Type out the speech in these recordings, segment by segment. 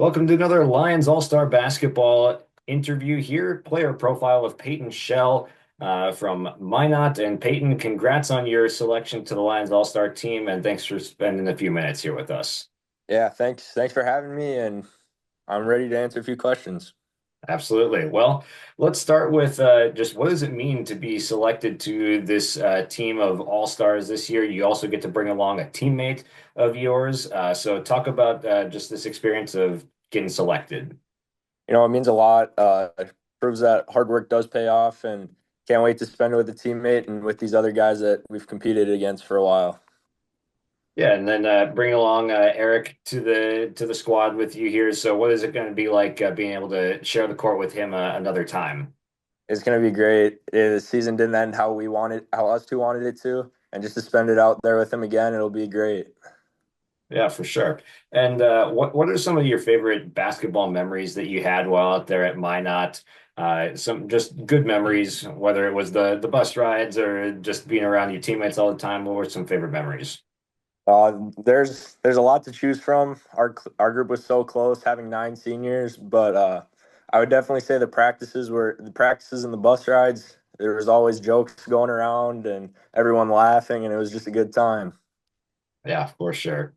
Welcome to another Lions All-Star Basketball interview here. Player profile of Payton Schell from Minot. And Payton, congrats on your selection to the Lions All-Star team, and thanks for spending a few minutes here with us. Yeah, thanks. Thanks for having me, and I'm ready to answer a few questions. Absolutely. Well, let's start with just what does it mean to be selected to this team of All-Stars this year? You also get to bring along a teammate of yours. So talk about just this experience of getting selected. It means a lot. It proves that hard work does pay off, and can't wait to spend it with a teammate and with these other guys that we've competed against for a while. Yeah, and then bring along Eric to the squad with you here. So, what is it going to be like being able to share the court with him another time? It's gonna be great. The season didn't end how us two wanted it to, and just to spend it out there with him again, it'll be great. Yeah, for sure. And what are some of your favorite basketball memories that you had while out there at Minot? Some just good memories, whether it was the bus rides or just being around your teammates all the time. What were some favorite memories? There's a lot to choose from. Our group was so close, having nine seniors, but I would definitely say the practices and the bus rides. There was always jokes going around and everyone laughing, and it was just a good time. Yeah, for sure.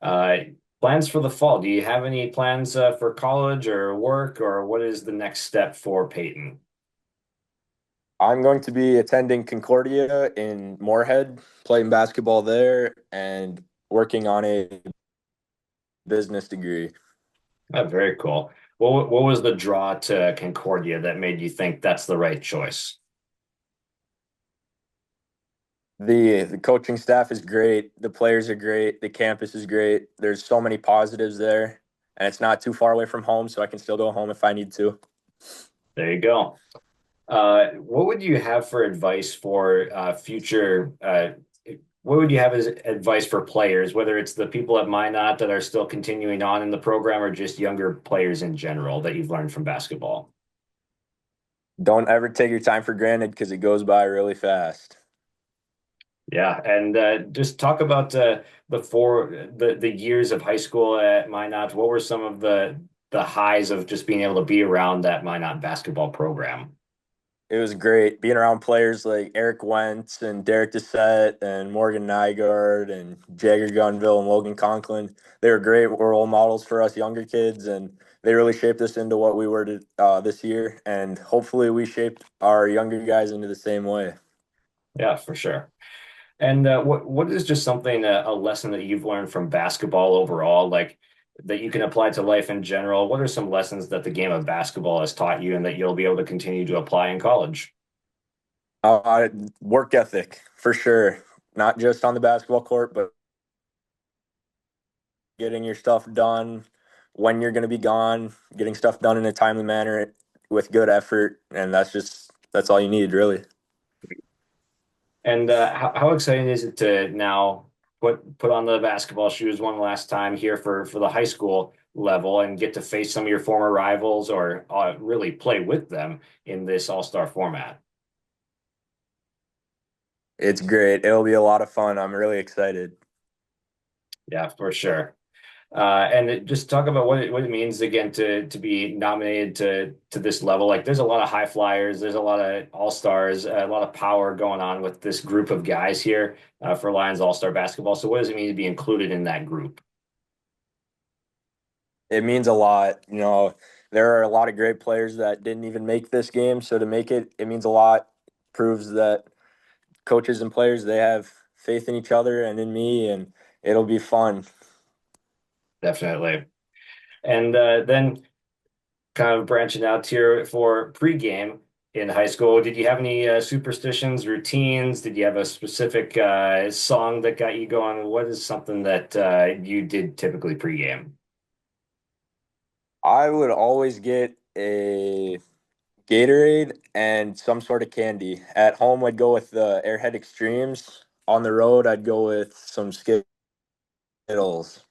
Uh, Plans for the fall. Do you have any plans for college or work, or what is the next step for Peyton? I'm going to be attending Concordia in Moorhead, playing basketball there, and working on a business degree. Oh, very cool. What was the draw to Concordia that made you think that's the right choice? The coaching staff is great. The players are great. The campus is great. There's so many positives there, and it's not too far away from home, so I can still go home if I need to. There you go. What would you have for advice for future? What would you have as advice for players, whether it's the people at Minot that are still continuing on in the program or just younger players in general that you've learned from basketball? Don't ever take your time for granted because it goes by really fast. Yeah, and just talk about the years of high school at Minot. What were some of the highs of just being able to be around that Minot basketball program? It was great being around players like Eric Wentz and Derek Doucette and Morgan Nygaard and Jagger Gunville and Logan Conklin. They were great role models for us younger kids, and they really shaped us into what we were this year. And hopefully, we shaped our younger guys into the same way. Yeah, for sure. And what is just something a lesson that you've learned from basketball overall, like that you can apply to life in general? What are some lessons that the game of basketball has taught you and that you'll be able to continue to apply in college? Uh, Work ethic for sure, not just on the basketball court, but getting your stuff done when you're going to be gone, getting stuff done in a timely manner with good effort, and that's all you need, really. And how exciting is it to now put on the basketball shoes one last time here for the high school level and get to face some of your former rivals or really play with them in this all-star format? It's great. It'll be a lot of fun. I'm really excited. Yeah, for sure. Just talk about what it means again to be nominated to this level. Like, there's a lot of high flyers, there's a lot of all stars, a lot of power going on with this group of guys here for Lions All Star basketball. So, what does it mean to be included in that group? It means a lot. There are a lot of great players that didn't even make this game, so to make it, it means a lot. Proves that coaches and players they have faith in each other and in me, and it'll be fun. Definitely. And then kind of branching out here for pregame in high school, did you have any superstitions, routines? Did you have a specific song that got you going? What is something that you did typically pregame? I would always get a Gatorade and some sort of candy. At home, I'd go with the Airhead Extremes. On the road, I'd go with some Skittles.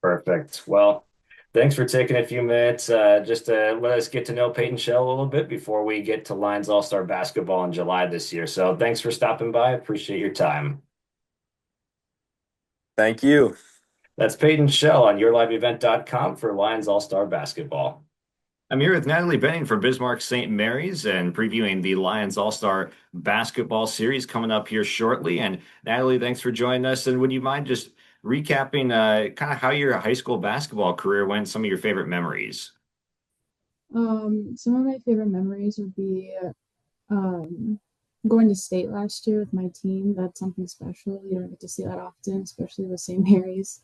Perfect. Well, thanks for taking a few minutes just to let us get to know Peyton Schell a little bit before we get to Lions All-Star basketball in July this year. So thanks for stopping by. Appreciate your time. Thank you. That's Payton Schell on yourliveevent.com for Lions All-Star Basketball. I'm here with Natalie Benning from Bismarck St. Mary's and previewing the Lions All-Star Basketball Series coming up here shortly. And Natalie, thanks for joining us. And would you mind just recapping kind of how your high school basketball career went, some of your favorite memories? Some of my favorite memories would be um, going to state last year with my team. That's something special. You don't get to see that often, especially with St. Mary's.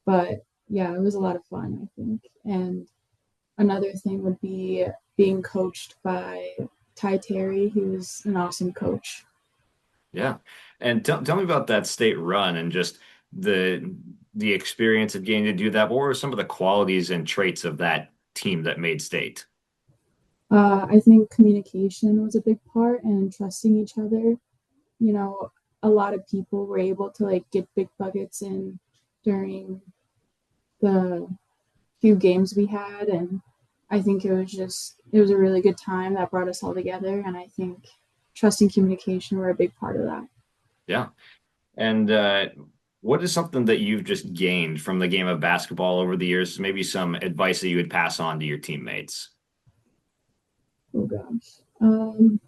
But yeah, it was a lot of fun, I think. And another thing would be being coached by Terry. He was an awesome coach. Yeah. And tell me about that state run and just the the experience of getting to do that. What were some of the qualities and traits of that team that made state? I think communication was a big part and trusting each other. You know, a lot of people were able to like get big buckets in during the few games we had, and I think it was a really good time that brought us all together, and I think trust and communication were a big part of that. Yeah. And what is something that you've just gained from the game of basketball over the years? Maybe some advice that you would pass on to your teammates. Oh gosh.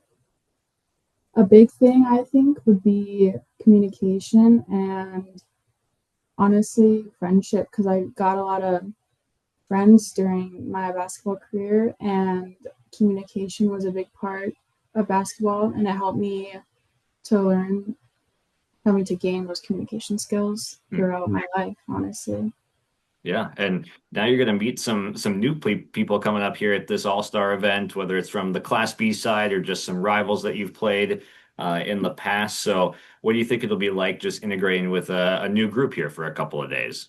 A big thing I think would be communication and honestly friendship, because I got a lot of friends during my basketball career, and communication was a big part of basketball, and it to learn helped me to gain those communication skills Hmm. throughout my life, honestly. Yeah, and now you're going to meet some new people coming up here at this All-Star event, whether it's from the Class B side or just some rivals that you've played in the past. So, what do you think it'll be like just integrating with a new group here for a couple of days?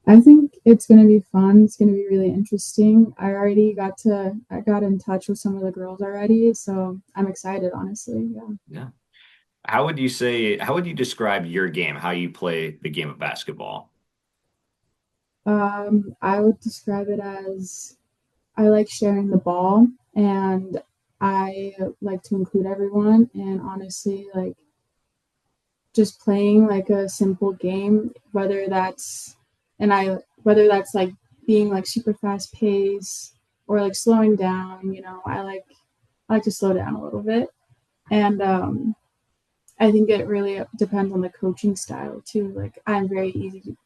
I think it's going to be fun. It's going to be really interesting. I got in touch with some of the girls already, so I'm excited, honestly. Yeah. Yeah. How would you describe your game, how you play the game of basketball? I would describe it as I like sharing the ball, and I like to include everyone, and honestly, like just playing like a simple game, whether that's like being like super fast pace or like slowing down, I like to slow down a little bit. And I think it really depends on the coaching style too. Like I'm very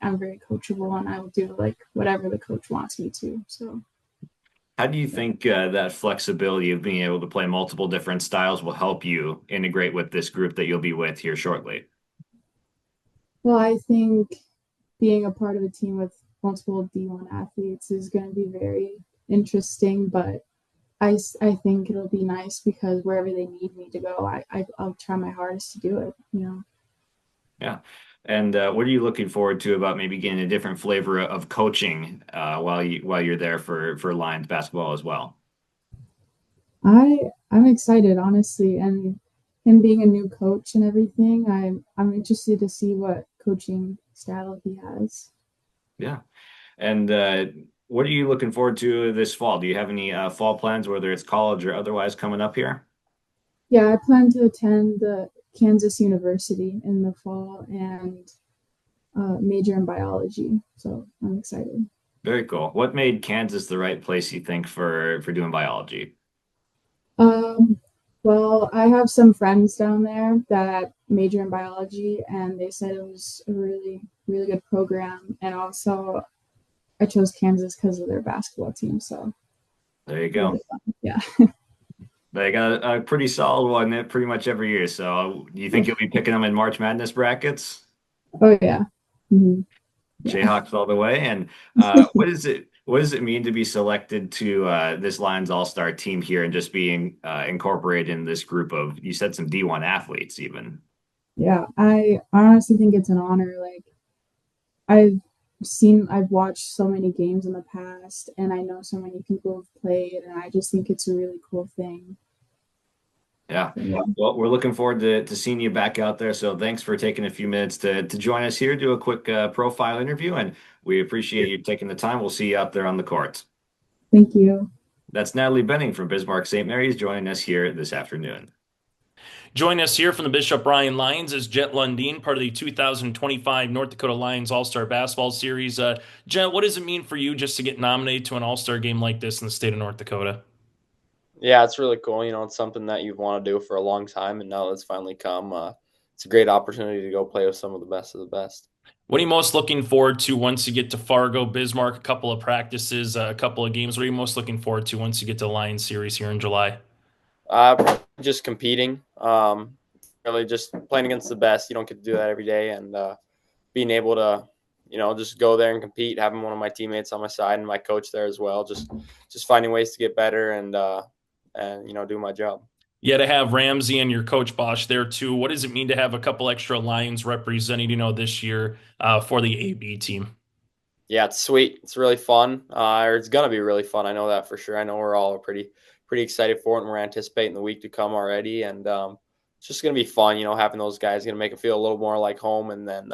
coachable, and I will do like whatever the coach wants me to. So How do you yeah. think that flexibility of being able to play multiple different styles will help you integrate with this group that you'll be with here shortly? Well, I think being a part of a team with multiple D1 athletes is going to be very interesting, but I think it'll be nice because wherever they need me to go, I'll try my hardest to do it. Yeah. And what are you looking forward to about maybe getting a different flavor of coaching while you're there for Lions basketball as well? I'm excited, honestly, and him being a new coach and everything, I'm interested to see what coaching style he has. Yeah. And what are you looking forward to this fall? Do you have any fall plans, whether it's college or otherwise, coming up here? Yeah, I plan to attend the Kansas University in the fall and major in biology, so I'm excited. Very cool. What made Kansas the right place, you think, for doing biology? Um, well, I have some friends down there that major in biology, and they said it was a really, really good program. And also, I chose Kansas because of their basketball team, so There you really go. fun. Yeah. They got a pretty solid one pretty much every year. So do you think you'll be picking them in March Madness brackets? Oh yeah. Hmm. Yeah. Jayhawks all the way. And what does it mean to be selected to this Lions All-Star team here and just being incorporated in this group of, you said, some D1 athletes even? Yeah. I honestly think it's an honor. Like I've I've watched so many games in the past, and I know so many people have played, and I just think it's a really cool thing. Yeah. So, yeah. Well, we're looking forward to seeing you back out there. So thanks for taking a few minutes to join us here, do a quick profile interview, and we appreciate you taking the time. We'll see you out there on the court. Thank you. That's Natalie Benning from Bismarck St. Mary's joining us here this afternoon. Join us here from the Bishop Bryan Lions is Jett Lundeen, part of the 2025 North Dakota Lions All-Star Basketball Series. Jett, what does it mean for you just to get nominated to an All-Star game like this in the state of North Dakota? Yeah, it's really cool. It's something that you've wanted to do for a long time, and now it's finally come. It's a great opportunity to go play with some of the best of the best. What are you most looking forward to once you get to Fargo, Bismarck, a couple of practices, a couple of games? What are you most looking forward to once you get to the Lions series here in July? Just competing, really just playing against the best. You don't get to do that every day, and being able to, just go there and compete, having one of my teammates on my side and my coach there as well. Just finding ways to get better and do my job. Yeah, to have Ramsey and your coach Bosch there too. What does it mean to have a couple extra Lions representing, this year for the AB team? Yeah, it's sweet. It's really fun. Or it's gonna be really fun. I know that for sure. I know we're all pretty excited for it, and we're anticipating the week to come already. And it's just gonna be fun. Having those guys gonna make it feel a little more like home, and then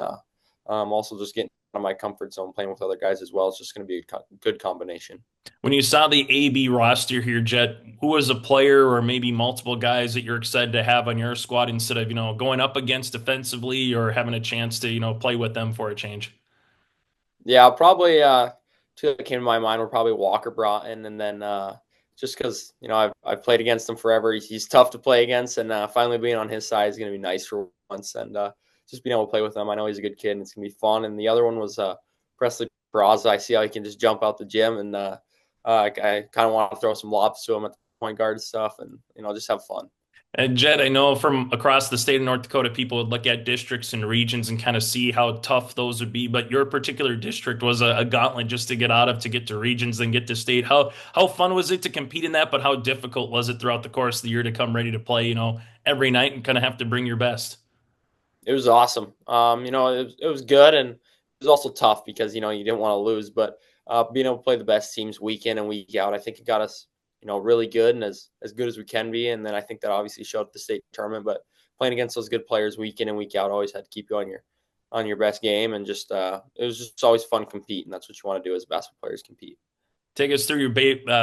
also just getting out of my comfort zone, playing with other guys as well. It's just gonna be a good combination. When you saw the AB roster here, Jett, who was a player or maybe multiple guys that you're excited to have on your squad instead of, going up against defensively or having a chance to, play with them for a change? Yeah, probably two that came to my mind were probably Walker Broughton, and then just because I've played against him forever. He's tough to play against, and finally being on his side is going to be nice for once. And just being able to play with him, I know he's a good kid, and it's going to be fun. And the other one was Presley Braza. I see how he can just jump out the gym, and I kind of want to throw some lobs to him at the point guard stuff, and just have fun. And Jett, I know from across the state of North Dakota, people would look at districts and regions and kind of see how tough those would be. But your particular district was a gauntlet just to get out of, to get to regions, then get to state. How fun was it to compete in that? But how difficult was it throughout the course of the year to come ready to play, every night and kind of have to bring your best? It was awesome. It was good, and it was also tough because you didn't want to lose, but being able to play the best teams week in and week out, I think it got us really good and as good as we can be. And then I think that obviously showed up the state tournament, but playing against those good players week in and week out, always had to keep you on your best game. And just it was just always fun to compete, and that's what you want to do as basketball players, compete. Take us through your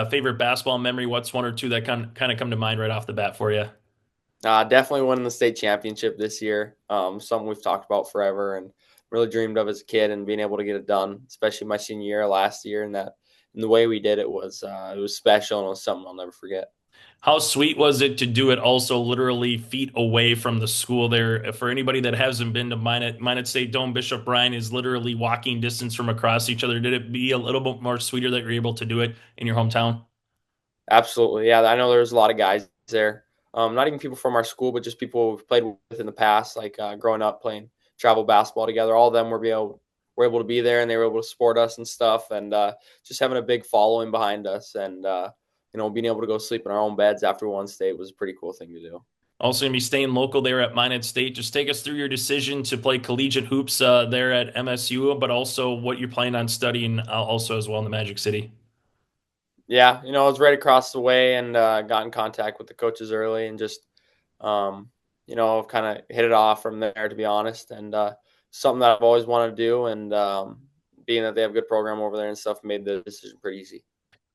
favorite basketball memory. What's one or two that kind of come to mind right off the bat for you? Definitely winning the state championship this year. Something we've talked about forever and really dreamed of as a kid, and being able to get it done, especially my senior year last year, and the way we did it was special, and it was something I'll never forget. How sweet was it to do it also literally feet away from the school there? For anybody that hasn't been to Minot State Dome, Bishop Bryan is literally walking distance from across each other. Did it be a little bit more sweeter that you're able to do it in your hometown? Absolutely. Yeah, I know there's a lot of guys there. Not even people from our school, but just people we've played with in the past, like growing up playing travel basketball together. All of them were able to be there, and they were able to support us and stuff, and just having a big following behind us, and being able to go sleep in our own beds after one state was a pretty cool thing to do. Also going to be staying local there at Minot State. Just take us through your decision to play collegiate hoops there at MSU, but also what you're planning on studying also as well in the Magic City. Yeah, I was right across the way, and got in contact with the coaches early, and just kind of hit it off from there, to be honest. And something that I've always wanted to do, and being that they have a good program over there and stuff, made the decision pretty easy.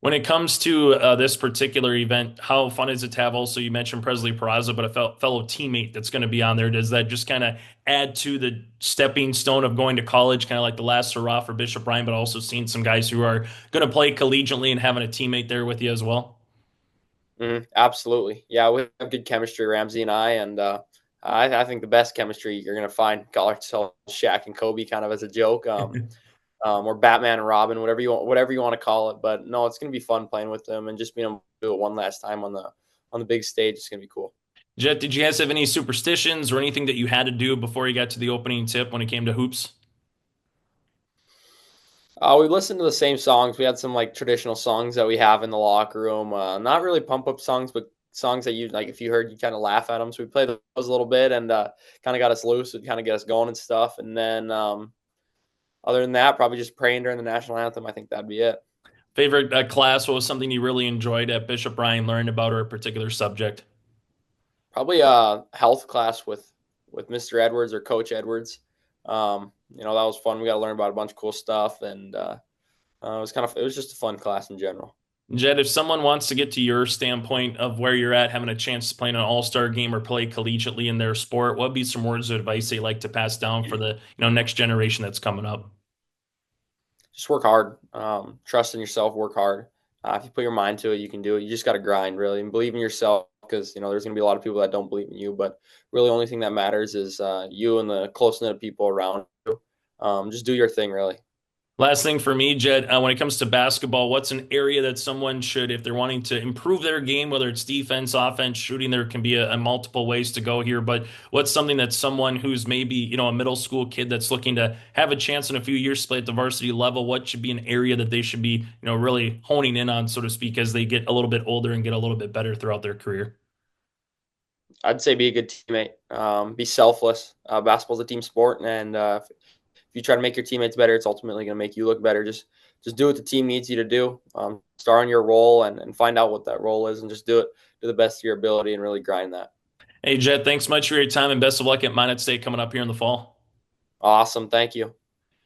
When it comes to this particular event, how fun is it to have also, you mentioned Presley Peraza, but a fellow teammate that's going to be on there? Does that just kind of add to the stepping stone of going to college, kind of like the last hurrah for Bishop Bryan, but also seeing some guys who are going to play collegiately and having a teammate there with you as well? Absolutely. Yeah, we have good chemistry, Ramsey and I, and I think the best chemistry you're going to find, call ourselves Shaq and Kobe kind of as a joke. Or Batman and Robin, whatever you want to call it. But no, it's going to be fun playing with them, and just being able to do it one last time on the big stage. It's going to be cool. Jett, did you guys have any superstitions or anything that you had to do before you got to the opening tip when it came to hoops? We listened to the same songs. We had some like traditional songs that we have in the locker room. Not really pump up songs, but songs that you like. If you heard, you kind of laugh at them. So we played those a little bit, and kind of got us loose. It kind of get us going and stuff. And then other than that, probably just praying during the national anthem. I think that'd be it. Favorite class? What was something you really enjoyed at Bishop Bryan, learned about, or a particular subject? Probably a health class with Mr. Edwards or Coach Edwards. That was fun. We got to learn about a bunch of cool stuff, and it was just a fun class in general. Jett, if someone wants to get to your standpoint of where you're at, having a chance to play in an all-star game or play collegiately in their sport, what would be some words of advice they like to pass down for the next generation that's coming up? Just work hard. Trust in yourself. Work hard. If you put your mind to it, you can do it. You just got to grind, really, and believe in yourself, because there's going to be a lot of people that don't believe in you. But really, the only thing that matters is you and the close knit people around you. Just do your thing, really. Last thing for me, Jett, when it comes to basketball, what's an area that someone should, if they're wanting to improve their game, whether it's defense, offense, shooting, there can be a multiple ways to go here, but what's something that someone who's maybe, a middle school kid that's looking to have a chance in a few years to play at the varsity level, what should be an area that they should be, really honing in on, so to speak, as they get a little bit older and get a little bit better throughout their career? I'd say be a good teammate. Be selfless. Basketball's a team sport, and if you try to make your teammates better, it's ultimately going to make you look better. Just do what the team needs you to do. Start on your role and find out what that role is, and just do it to the best of your ability and really grind that. Hey, Jett, thanks much for your time and best of luck at Minot State coming up here in the fall. Awesome. Thank you.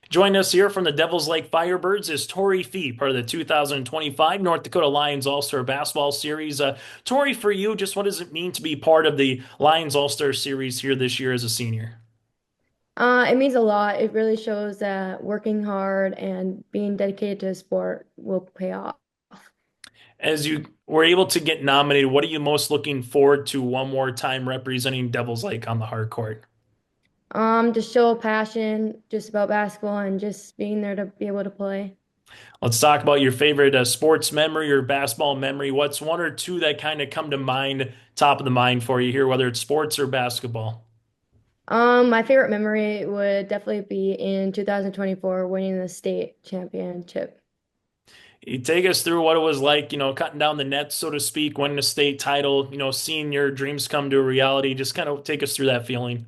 Joining us here from the Devils Lake Firebirds is Torri Fee, part of the 2025 North Dakota Lions All-Star Basketball Series. Torri, for you, just what does it mean to be part of the Lions All-Star Series here this year as a senior? It means a lot. It really shows that working hard and being dedicated to a sport will pay off. As you were able to get nominated, what are you most looking forward to one more time representing Devils Lake on the hard court? To show passion just about basketball and just being there to be able to play. Let's talk about your favorite sports memory or basketball memory. What's one or two that kind of come to mind, top of the mind for you here, whether it's sports or basketball? My favorite memory would definitely be in 2024 winning the state championship. You take us through what it was like, cutting down the nets, so to speak, winning a state title, seeing your dreams come to a reality. Just kind of take us through that feeling.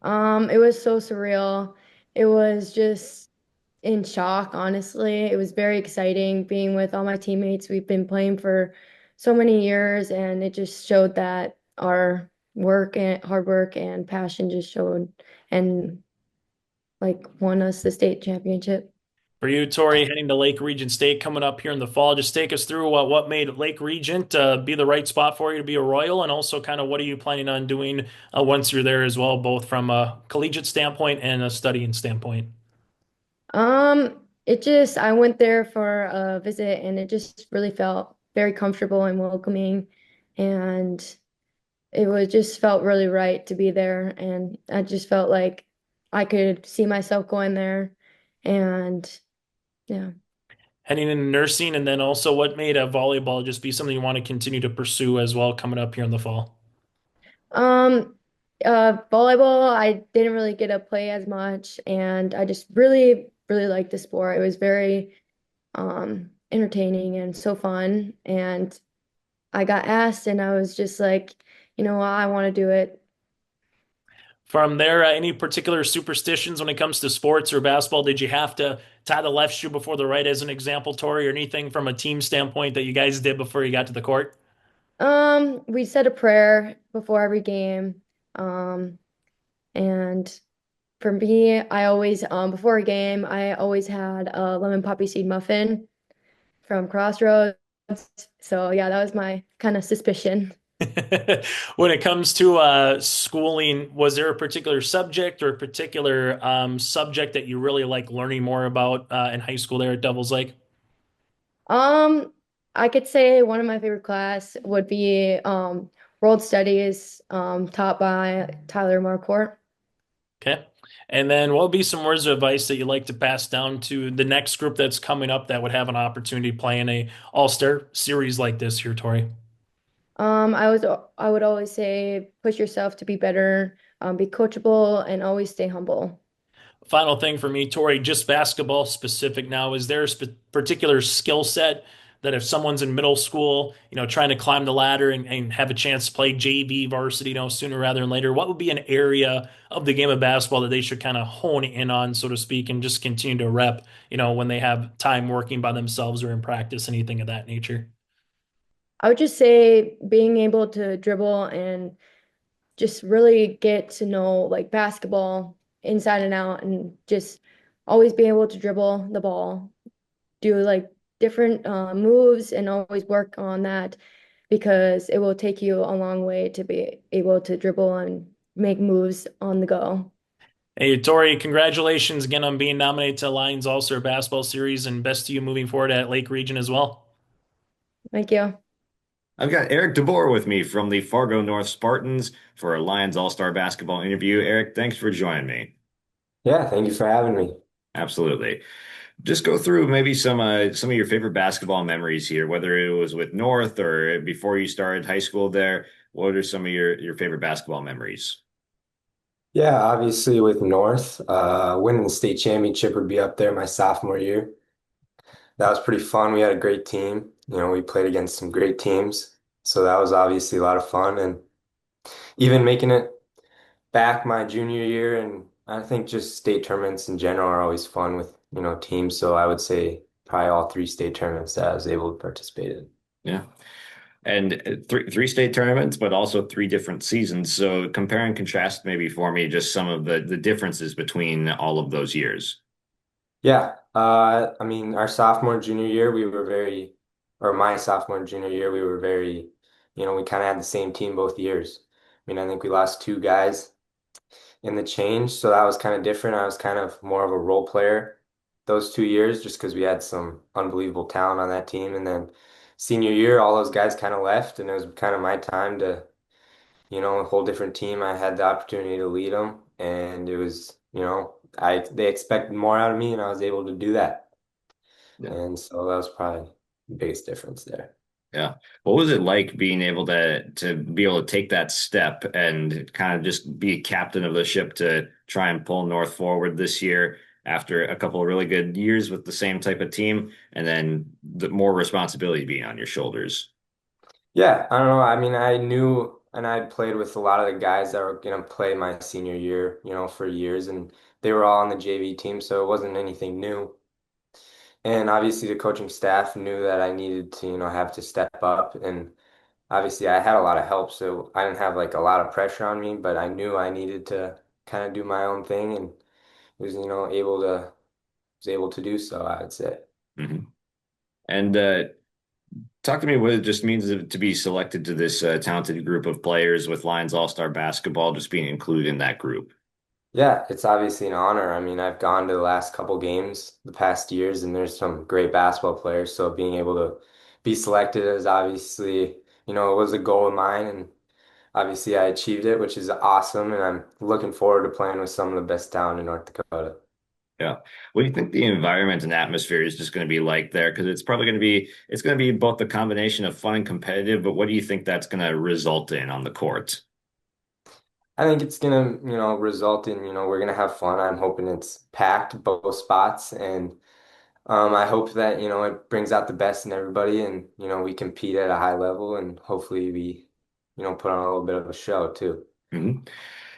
It was so surreal. It was just in shock, honestly. It was very exciting being with all my teammates. We've been playing for so many years, and it just showed that our work and hard work and passion just showed and like won us the state championship. For you, Torri, heading to Lake Regent State coming up here in the fall, just take us through what made Lake Regent be the right spot for you to be a Royal, and also kind of what are you planning on doing once you're there as well, both from a collegiate standpoint and a studying standpoint. I went there for a visit and it just really felt very comfortable and welcoming, and just felt really right to be there, and I just felt like I could see myself going there, and yeah. Heading into nursing, and then also what made volleyball just be something you want to continue to pursue as well coming up here in the fall? Um, Volleyball, I didn't really get to play as much, and I just really, really liked the sport. It was very entertaining and so fun, and I got asked, and I was just like, I want to do it. From there, any particular superstitions when it comes to sports or basketball? Did you have to tie the left shoe before the right, as an example, Torri, or anything from a team standpoint that you guys did before you got to the court? We said a prayer before every game. Um, and for me, I always, before a game, I always had a lemon poppy seed muffin from Crossroads. So yeah, that was my kind of suspicion. When it comes to schooling, was there a particular subject or a particular subject that you really like learning more about in high school there at Devils Lake? Um, I could say one of my favorite class would be World Studies, taught by Tyler Marcourt. Okay. And then what would be some words of advice that you'd like to pass down to the next group that's coming up that would have an opportunity playing a all-star series like this here, Torri? I would always say push yourself to be better, be coachable, and always stay humble. Final thing for me, Torri, just basketball specific now. Is there a particular skill set that if someone's in middle school, trying to climb the ladder and have a chance to play JV varsity, sooner rather than later, what would be an area of the game of basketball that they should kind of hone in on, so to speak, and just continue to rep, when they have time working by themselves or in practice, anything of that nature? I would just say being able to dribble and just really get to know like basketball inside and out, and just always be able to dribble the ball, do like different moves and always work on that because it will take you a long way to be able to dribble and make moves on the go. Hey, Torri, congratulations again on being nominated to Lions All-Star Basketball Series and best to you moving forward at Lake Region as well. Thank you. I've got Eric DeBoer with me from the Fargo North Spartans for a Lions All-Star basketball interview. Eric, thanks for joining me. Yeah, thank you for having me. Absolutely. Just go through maybe some of your favorite basketball memories here, whether it was with North or before you started high school there. What are some of your favorite basketball memories? Yeah, obviously with North, winning the state championship would be up there my sophomore year. That was pretty fun. We had a great team. We played against some great teams. So that was obviously a lot of fun. And even making it back my junior year, and I think just state tournaments in general are always fun with, teams. So I would say probably all three state tournaments that I was able to participate in. Yeah. And three state tournaments, but also three different seasons. So compare and contrast maybe for me just some of the differences between all of those years. Yeah, I mean, our sophomore and junior year, or my sophomore and junior year, we were very, we kind of had the same team both years. I mean, I think we lost two guys in the change, so that was kind of different. I was kind of more of a role player those 2 years just because we had some unbelievable talent on that team. And then senior year, all those guys kind of left, and it was kind of my time to, a whole different team. I had the opportunity to lead them, and it was, they expected more out of me, and I was able to do that. Yeah. And so that was probably the biggest difference there. Yeah. What was it like being able to be able to take that step and kind of just be captain of the ship to try and pull North forward this year after a couple of really good years with the same type of team and then the more responsibility being on your shoulders? Yeah, I don't know. I mean, I knew, and I played with a lot of the guys that were going to play my senior year, for years, and they were all on the JV team, so it wasn't anything new. And obviously, the coaching staff knew that I needed to, have to step up. And obviously, I had a lot of help, so I didn't have like a lot of pressure on me, but I knew I needed to kind of do my own thing, and was, was able to do so, I would say. Hmm. And talk to me what it just means to be selected to this talented group of players with Lions All-Star Basketball, just being included in that group. Yeah, it's obviously an honor. I mean, I've gone to the last couple games the past years, and there's some great basketball players. So being able to be selected is obviously, it was a goal of mine, and obviously I achieved it, which is awesome. And I'm looking forward to playing with some of the best talent in North Dakota. Yeah. What do you think the environment and atmosphere is just going to be like there? Because it's going to be both the combination of fun and competitive, but what do you think that's going to result in on the court? I think it's gonna, result in, we're gonna have fun. I'm hoping it's packed both spots, and I hope that, it brings out the best in everybody, and we compete at a high level, and hopefully we, put on a little bit of a show too. Mhm.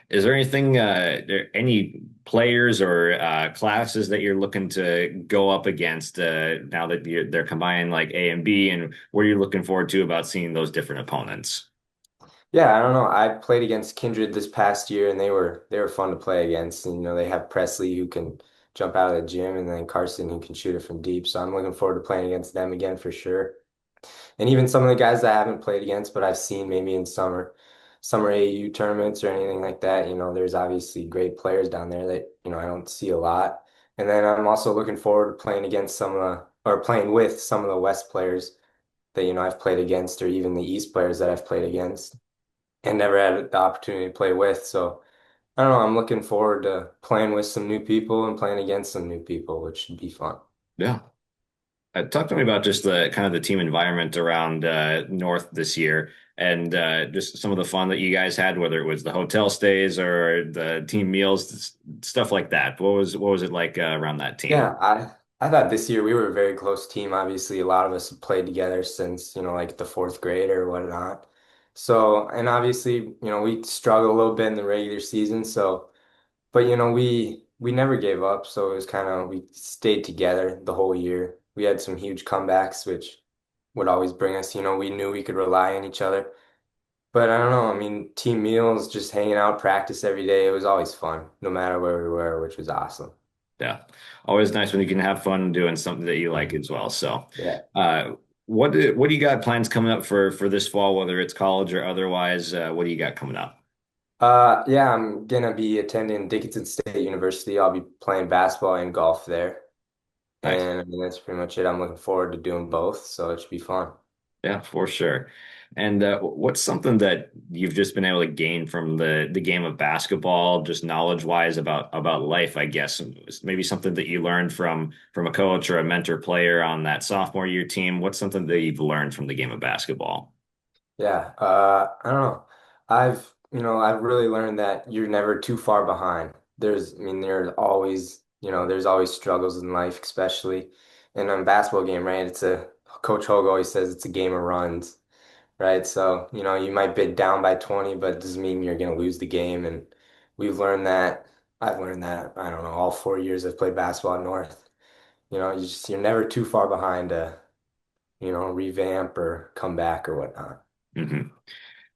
Is there anything, any players or classes that you're looking to go up against now that they're combining like A and B, and what are you looking forward to about seeing those different opponents? Yeah, I don't know. I played against Kindred this past year, and they were fun to play against. And, they have Presley who can jump out of the gym, and then Carson who can shoot it from deep. So I'm looking forward to playing against them again for sure. And even some of the guys that I haven't played against, but I've seen maybe in summer AAU tournaments or anything like that. There's obviously great players down there that, I don't see a lot. And then I'm also looking forward to playing against or playing with some of the West players that, I've played against, or even the East players that I've played against and never had the opportunity to play with. So I don't know, I'm looking forward to playing with some new people and playing against some new people, which should be fun. Yeah. Talk to me about just the kind of the team environment around North this year and just some of the fun that you guys had, whether it was the hotel stays or the team meals, stuff like that. What was it like around that team? Yeah, I thought this year we were a very close team. Obviously, a lot of us have played together since, like the fourth grade or whatnot. So, and obviously, we struggled a little bit in the regular season. So, but we never gave up. So it was kind of we stayed together the whole year. We had some huge comebacks, which would always bring us, we knew we could rely on each other. But I don't know. I mean, team meals, just hanging out, practice every day. It was always fun, no matter where we were, which was awesome. Yeah. Always nice when you can have fun doing something that you like as well. So, Yeah. what do you got plans coming up for this fall, whether it's college or otherwise? What do you got coming up? Yeah, I'm gonna be attending Dickinson State University. I'll be playing basketball and golf there. Nice. And I mean, that's pretty much it. I'm looking forward to doing both, so it should be fun. Yeah, for sure. And what's something that you've just been able to gain from the game of basketball, just knowledge wise about life, I guess, and maybe something that you learned from a coach or a mentor player on that sophomore year team. What's something that you've learned from the game of basketball? Yeah, I don't know. I've really learned that you're never too far behind. I mean, there's always struggles in life, especially in a basketball game, right? Coach Hogue always says it's a game of runs, right? So, you might be down by 20, but it doesn't mean you're going to lose the game. And we've learned that. I've learned that, I don't know, all 4 years I've played basketball at North. You're never too far behind to, revamp or come back or whatnot. Hmm.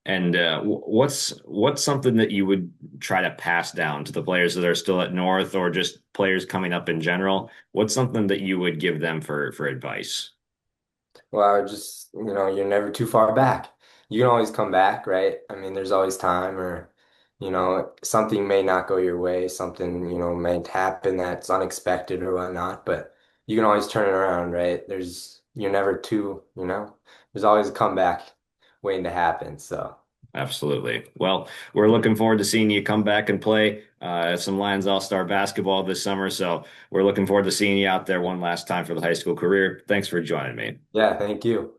And what's something that you would try to pass down to the players that are still at North or just players coming up in general? What's something that you would give them for advice? Well, I would just, you're never too far back. You can always come back, right? I mean, there's always time or, something may not go your way, something, may happen that's unexpected or whatnot, but you can always turn it around, right? You're never there's always a comeback waiting to happen. So, Absolutely. Well, we're looking forward to seeing you come back and play some Lions All-Star basketball this summer. So we're looking forward to seeing you out there one last time for the high school career. Thanks for joining me. yeah, thank you.